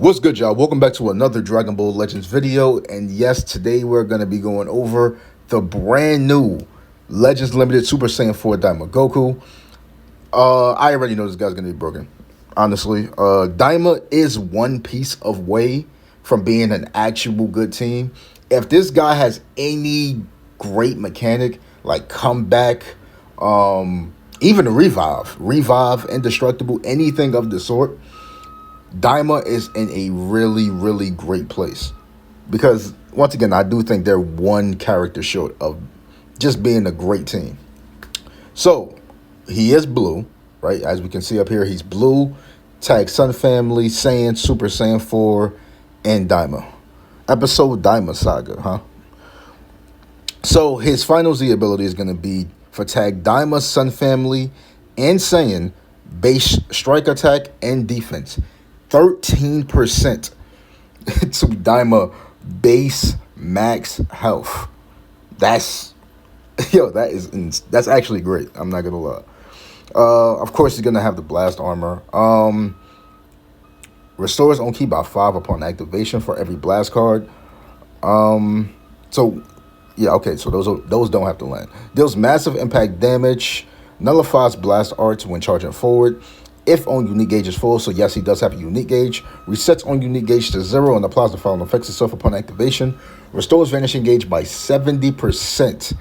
What's good, y'all? Welcome back to another Dragon Ball Legends video. And yes, today we're going to be going over the brand new Legends Limited Super Saiyan 4 DAIMA GOKU. I already know this guy's going to be broken, honestly. DAIMA is one piece away from being an actual good team. If this guy has any great mechanic, like comeback, even a revive, indestructible, anything of the sort, DAIMA is in a really, really great place. Because, once again, I do think they're one character short of just being a great team. So, he is blue, right? As we can see up here, he's blue, tag Sun Family, Saiyan, Super Saiyan 4, and DAIMA. Episode DAIMA Saga, huh? So, his final Z ability is going to be for tag DAIMA, Sun Family, and Saiyan, base strike attack and defense. 13% to DAIMA base max health. That's that's actually great. I'm not gonna lie. Of course, he's gonna have the blast armor. Restores on key by 5 upon activation for every blast card. So yeah, okay. So those don't have to land. Deals massive impact damage. Nullifies blast arts when charging forward. If on unique gauge is full, so yes, he does have a unique gauge. Resets on unique gauge to 0 and applies the following effects itself upon activation. Restores vanishing gauge by 70%.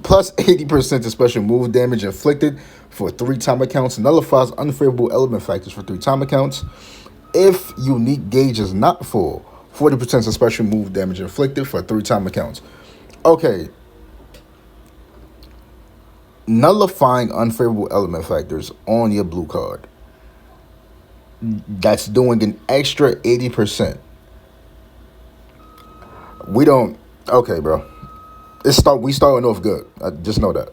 Plus 80% to special move damage inflicted for 3 time counts. Nullifies unfavorable element factors for 3 time counts. If unique gauge is not full, 40% to special move damage inflicted for 3 time counts. Okay. Nullifying unfavorable element factors on your blue card. That's doing an extra 80%. We don't... Okay, bro. We starting off good. Just know that.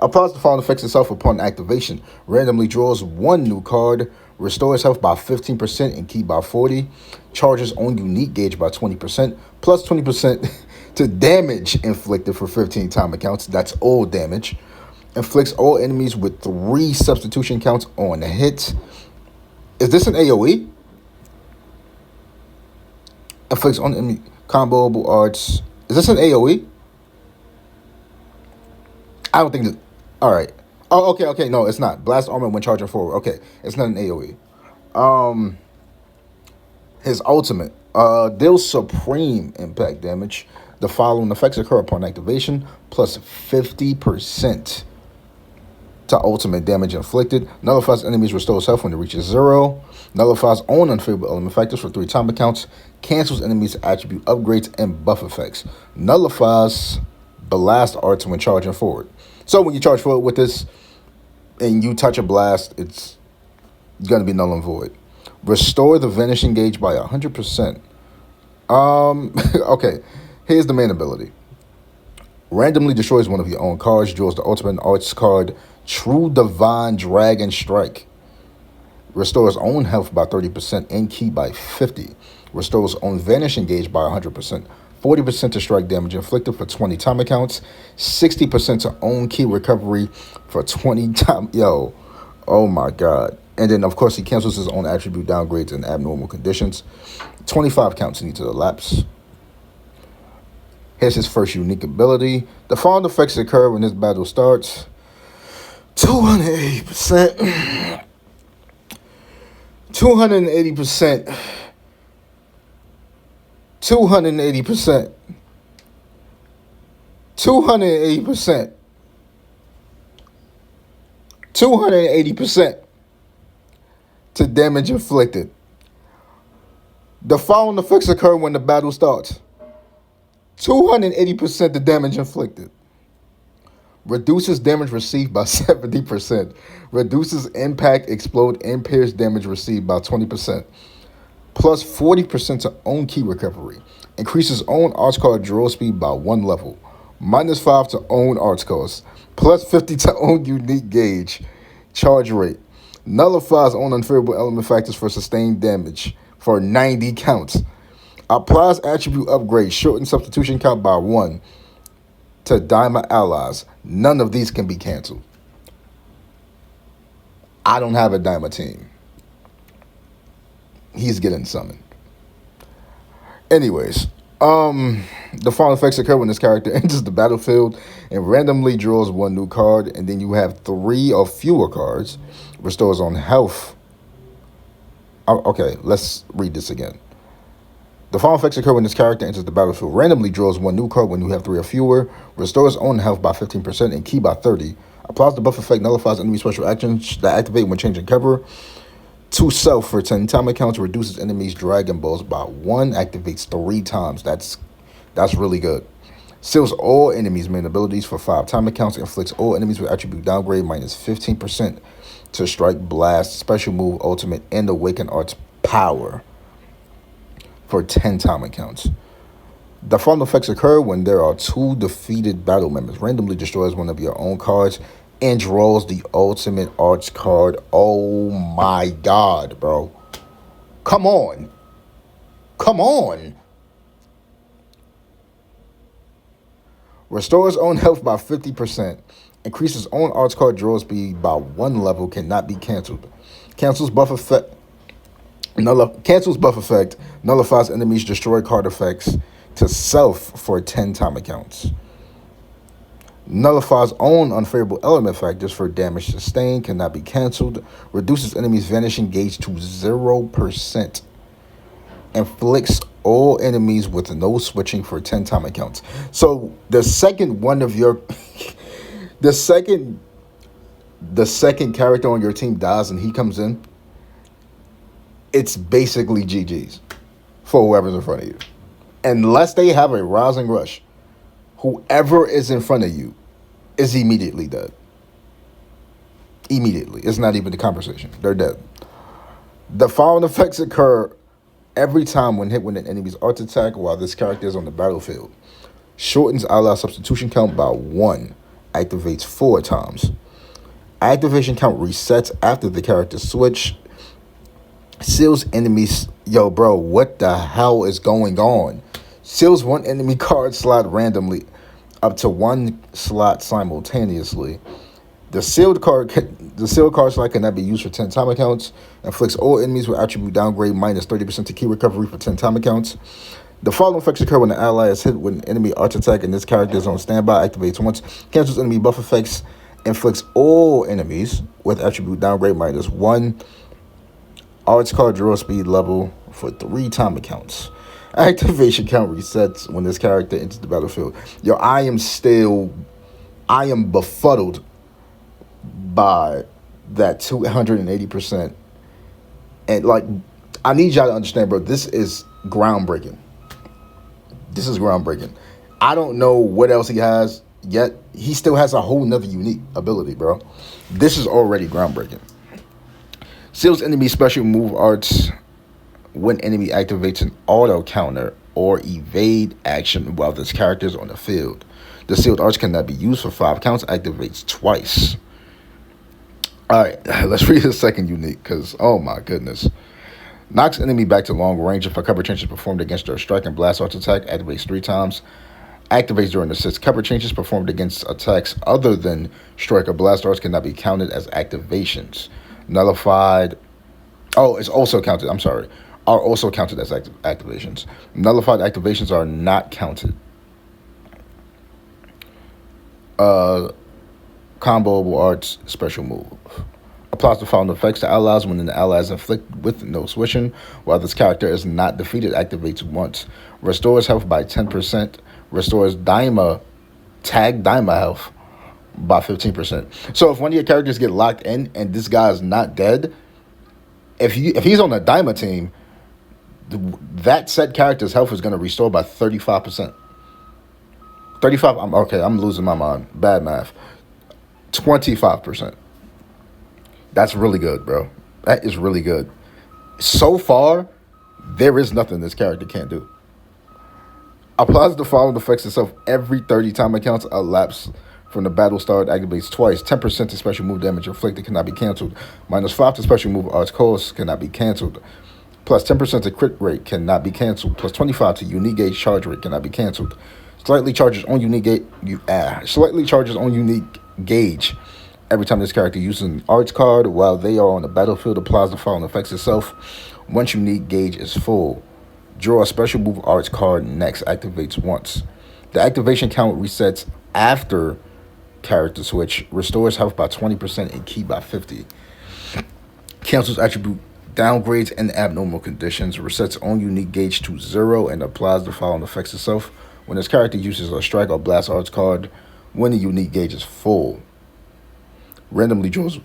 Applies the following effects itself upon activation. Randomly draws 1 new card. Restores health by 15% and key by 40. Charges on unique gauge by 20%. Plus 20% to damage inflicted for 15 time counts. That's all damage. Inflicts all enemies with 3 substitution counts on hit. Is this an AoE? Inflicts on enemy comboable arts. Is this an AoE? I don't think that. All right. Oh, okay. No, it's not. Blast armor when charging forward. Okay, it's not an AoE. His ultimate deals supreme impact damage. The following effects occur upon activation, plus 50%. To ultimate damage inflicted. Nullifies enemies, restores health when it reaches 0. Nullifies own unfavorable element factors for 3 time counts. Cancels enemies' attribute upgrades and buff effects. Nullifies blast arts when charging forward. So when you charge forward with this and you touch a blast, it's going to be null and void. Restore the vanishing gauge by 100%. Okay, here's the main ability. Randomly destroys one of your own cards. Draws the ultimate arts card, True Divine Dragon Strike. Restores own health by 30% and key by 50. Restores own vanishing gauge by 100%. 40% to strike damage inflicted for 20 time counts. 60% to own key recovery for 20 time. Yo, oh my god. And then, of course, he cancels his own attribute downgrades in abnormal conditions. 25 counts need to elapse. Here's his first unique ability. The following effects occur when this battle starts. 280%. 280%. 280%. 280%. 280% to damage inflicted. The following effects occur when the battle starts. 280% the damage inflicted. Reduces damage received by 70%. Reduces impact, explode, and pierce damage received by 20%. Plus 40% to own key recovery. Increases own arts card draw speed by 1 level. Minus 5 to own arts cost. Plus 50 to own unique gauge. Charge rate. Nullifies own unfavorable element factors for sustained damage for 90 counts. Applies attribute upgrade, shorten substitution count by 1 to DAIMA allies. None of these can be canceled. I don't have a DAIMA team. he's getting summoned. Anyways, the following effects occur when this character enters the battlefield and randomly draws one new card, and then you have 3 or fewer cards. Restores on health. Okay, let's read this again. The following effects occur when this character enters the battlefield, randomly draws one new card when you have 3 or fewer, restores own health by 15% and ki by 30, applies the buff effect, nullifies enemy special actions that activate when changing cover to self for 10 time counts, reduces enemies' Dragon Balls by 1, activates 3 times. That's really good. Seals all enemies' main abilities for 5 time counts, inflicts all enemies with attribute downgrade minus 15% to strike, blast, special move, ultimate, and awaken arts power for 10 time counts. The following effects occur when there are 2 defeated battle members. Randomly destroys one of your own cards and draws the ultimate arts card. Oh my god, bro. Come on. Come on. Restores own health by 50%. Increases own arts card draw speed by 1 level. Cannot be cancelled. Cancels buff effect. Cancels buff effect. Nullifies enemies' destroy card effects to self for 10 time counts. Nullifies own unfavorable element factors for damage sustained. Cannot be cancelled. Reduces enemies' vanishing gauge to 0%. Inflicts all enemies with no switching for 10 time counts. So the second one of your the second character on your team dies and he comes in, it's basically GG's for whoever's in front of you. Unless they have a rousing rush, whoever is in front of you is immediately dead. Immediately. It's not even a conversation. They're dead. The following effects occur every time when hit with an enemy's art attack while this character is on the battlefield. Shortens ally substitution count by 1. Activates 4 times. Activation count resets after the character switch. Seals enemies. Yo, bro, what the hell is going on? Seals one enemy card slot randomly, up to 1 slot simultaneously. The sealed card slot cannot be used for 10 time counts. Inflicts all enemies with attribute downgrade minus 30% to ki recovery for 10 time counts. The following effects occur when the ally is hit with an enemy arch attack and this character is on standby. Activates once. Cancels enemy buff effects. Inflicts all enemies with attribute downgrade minus 1 arts card draw speed level for 3 time counts. Activation count resets when this character enters the battlefield. Yo, I am befuddled by that 280%. And like, I need y'all to understand, bro, this is groundbreaking. This is groundbreaking. I don't know what else he has, yet he still has a whole nother unique ability, bro. This is already groundbreaking. Seals enemy special move arts when enemy activates an auto counter or evade action while this character is on the field. The sealed arts cannot be used for 5 counts. Activates twice. Alright, let's read the second unique, because, oh my goodness. Knocks enemy back to long range if a cover change is performed against their strike and blast arts attack. Activates 3 times. Activates during assist. Cover changes performed against attacks other than strike or blast arts cannot be counted as activations. Nullified. Oh, it's also counted. I'm sorry. Are also counted as activations. Nullified activations are not counted. Combo arts special move. Applies the following effects to allies when an ally is inflicted with no switching. While this character is not defeated, activates once. Restores health by 10%. Restores DAIMA, tag DAIMA health by 15%. So if one of your characters get locked in and this guy is not dead, if he's on a DAIMA team, that said character's health is going to restore by 35%. 35, I'm losing my mind. Bad math. 25%. That's really good, bro. That is really good. So far, there is nothing this character can't do. Applies the following effects itself every 30 time accounts elapsed from the battle start. Activates twice. 10% to special move damage inflicted cannot be canceled. -5 to special move arts cost cannot be canceled. Plus 10% to crit rate cannot be canceled. Plus 25 to unique gauge charge rate cannot be canceled. Slightly charges on unique gauge every time this character uses an arts card while they are on the battlefield. Applies the following effects itself Once unique gauge is full, draw a special move arts card next, activates once. The activation count resets after character switch, restores health by 20% and ki by 50. Cancels attribute downgrades and abnormal conditions, resets own unique gauge to 0, and applies the following effects itself when this character uses a strike or blast arts card when the unique gauge is full. Randomly draws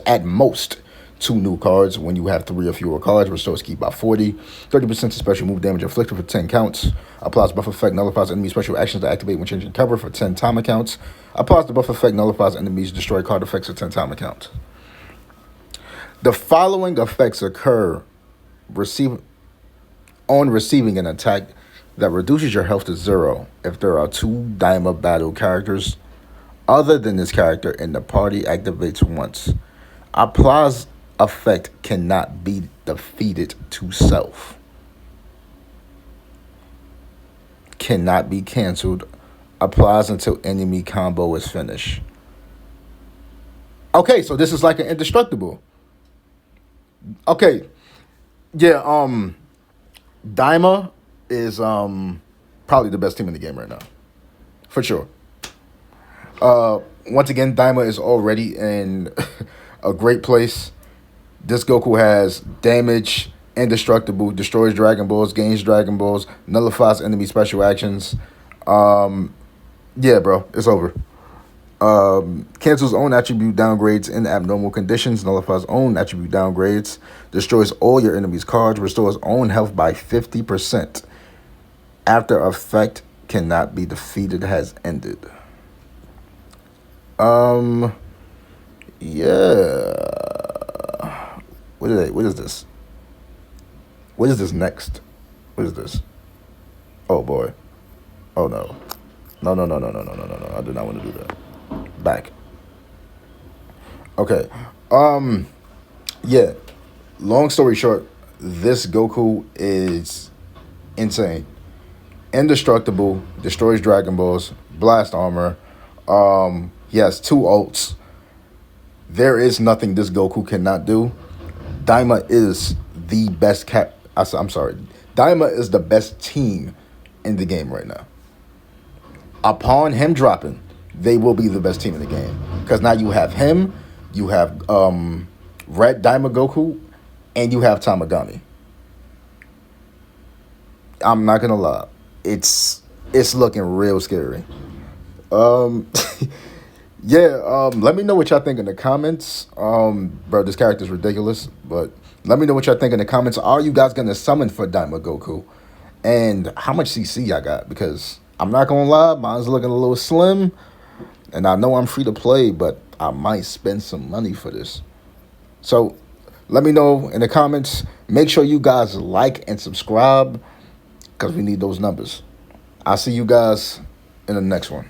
at most 2 new cards. When you have 3 or fewer cards, restores ki by 40. 30% to special move damage inflicted for 10 counts. Applies buff effect, nullifies enemy special actions to activate when changing cover for 10 timer counts. Applies the buff effect, nullifies enemies destroy card effects for 10 timer counts. The following effects occur on receiving an attack that reduces your health to 0 if there are 2 DAIMA battle characters other than this character in the party, activates once. Applies effect cannot be defeated to self. Cannot be canceled. Applies until enemy combo is finished. Okay, so this is like an indestructible. Okay. Yeah, DAIMA is probably the best team in the game right now. For sure. Once again, DAIMA is already in a great place. This Goku has damage, indestructible, destroys Dragon Balls, gains Dragon Balls, nullifies enemy special actions. Yeah, bro, it's over. Cancels own attribute downgrades in abnormal conditions, nullifies own attribute downgrades, destroys all your enemies' cards, restores own health by 50%. After effect cannot be defeated has ended. Yeah. What is this? What is this next? What is this? Oh boy. Oh no. No. I do not want to do that. Back. Okay. Yeah. Long story short, this Goku is insane. Indestructible, destroys Dragon Balls, blast armor. He has 2 ults. There is nothing this Goku cannot do. DAIMA is the best DAIMA is the best team in the game right now. Upon him dropping, they will be the best team in the game. Because now you have him, you have Red DAIMA Goku, and you have Tamagami. I'm not gonna lie. It's looking real scary. Yeah, let me know what y'all think in the comments. Bro, this character's ridiculous, but let me know what y'all think in the comments. Are you guys gonna summon for DAIMA Goku? And how much CC I got? Because I'm not gonna lie, mine's looking a little slim. And I know I'm free to play, but I might spend some money for this. So let me know in the comments. Make sure you guys like and subscribe, because we need those numbers. I'll see you guys in the next one.